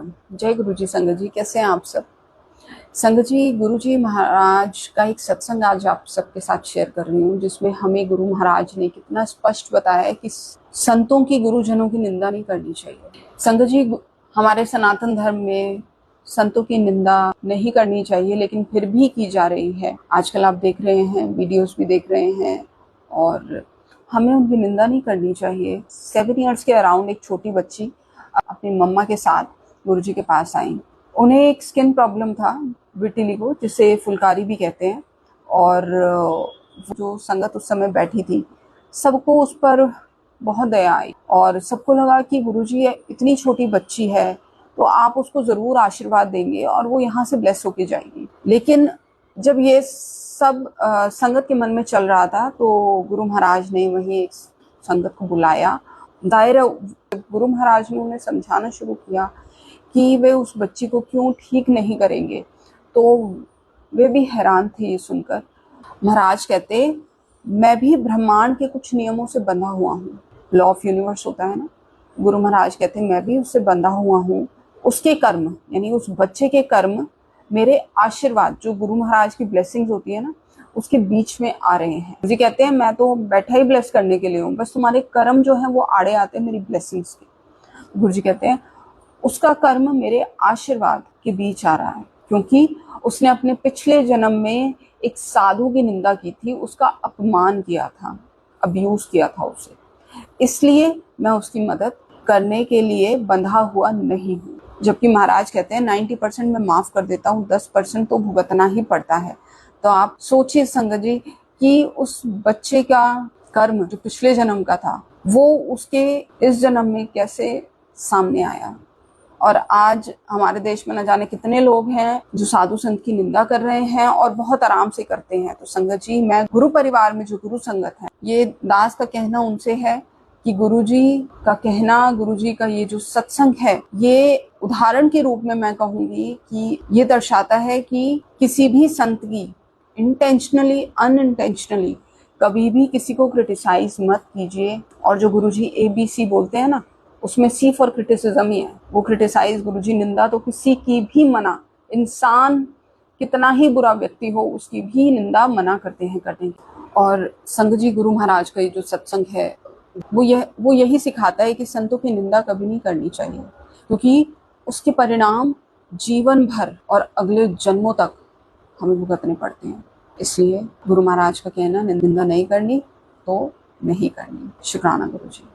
प्रणाम। जय गुरु जी। संगत जी, कैसे हैं आप सब? संगत जी, गुरु जी महाराज का एक सत्संग आज आप सबके साथ शेयर कर रही हूँ, जिसमें हमें गुरु महाराज ने कितना स्पष्ट बताया है कि संतों की, गुरुजनों की निंदा नहीं करनी चाहिए। संगत जी, हमारे सनातन धर्म में संतों की निंदा नहीं करनी चाहिए, लेकिन फिर भी की जा रही है। आजकल आप देख रहे हैं, वीडियोस भी देख रहे हैं, और हमें उनकी निंदा नहीं करनी चाहिए। 7 इयर्स के अराउंड एक छोटी बच्ची अपनी मम्मा के साथ गुरुजी के पास आई। उन्हें एक स्किन प्रॉब्लम था, विटिलिगो, जिसे फुलकारी भी कहते हैं। और जो संगत उस समय बैठी थी, सबको उस पर बहुत दया आई और सबको लगा कि गुरुजी इतनी छोटी बच्ची है तो आप उसको जरूर आशीर्वाद देंगे और वो यहाँ से ब्लेस होके जाएगी। लेकिन जब ये सब संगत के मन में चल रहा था, तो गुरु महाराज ने वहीं एक संगत को बुलाया। दायरा गुरु महाराज ने उन्हें समझाना शुरू किया कि वे उस बच्ची को क्यों ठीक नहीं करेंगे, तो वे भी हैरान थे ये सुनकर। महाराज कहते, मैं भी ब्रह्मांड के कुछ नियमों से बंधा हुआ हूँ। लॉ ऑफ यूनिवर्स होता है ना। गुरु महाराज कहते, मैं भी उससे बंधा हुआ हूँ। उसके कर्म, यानी उस बच्चे के कर्म, मेरे आशीर्वाद, जो गुरु महाराज की ब्लेसिंग्स होती है ना, उसके बीच में आ रहे हैं। जी कहते हैं, मैं तो बैठा ही ब्लेस करने के लिए हूँ, बस तुम्हारे कर्म जो है वो आड़े आते हैं मेरी ब्लेसिंग्स के। गुरु जी कहते हैं, उसका कर्म मेरे आशीर्वाद के बीच आ रहा है, क्योंकि उसने अपने पिछले जन्म में एक साधु की निंदा की थी, उसका अपमान किया था, अब्यूज किया था उसे। इसलिए मैं उसकी मदद करने के लिए बंधा हुआ नहीं हूँ। जबकि महाराज कहते हैं 90% मैं माफ कर देता हूँ, 10% तो भुगतना ही पड़ता है। तो आप सोचिए संगत जी कि उस बच्चे का कर्म जो पिछले जन्म का था, वो उसके इस जन्म में कैसे सामने आया। और आज हमारे देश में न जाने कितने लोग हैं जो साधु संत की निंदा कर रहे हैं और बहुत आराम से करते हैं। तो संगत जी, मैं गुरु परिवार में जो गुरु संगत है, ये दास का कहना उनसे है कि गुरुजी का कहना, गुरुजी का ये जो सत्संग है, ये उदाहरण के रूप में मैं कहूंगी कि ये दर्शाता है कि किसी भी संत की इंटेंशनली, अनइंटेंशनली कभी भी किसी को क्रिटिसाइज मत कीजिए। और जो गुरुजी ABC बोलते हैं ना, उसमें C फॉर क्रिटिसिज्म ही है। वो क्रिटिसाइज, गुरुजी निंदा तो किसी की भी मना, इंसान कितना ही बुरा व्यक्ति हो उसकी भी निंदा मना करते हैं करने की। और संगत जी, गुरु महाराज का ये जो सत्संग है, वो यही सिखाता है कि संतों की निंदा कभी नहीं करनी चाहिए, क्योंकि उसके परिणाम जीवन भर और अगले जन्मों तक हमें भुगतने पड़ते हैं। इसलिए गुरु महाराज का कहना, निंदा नहीं करनी तो नहीं करनी। शुक्राना गुरु जी।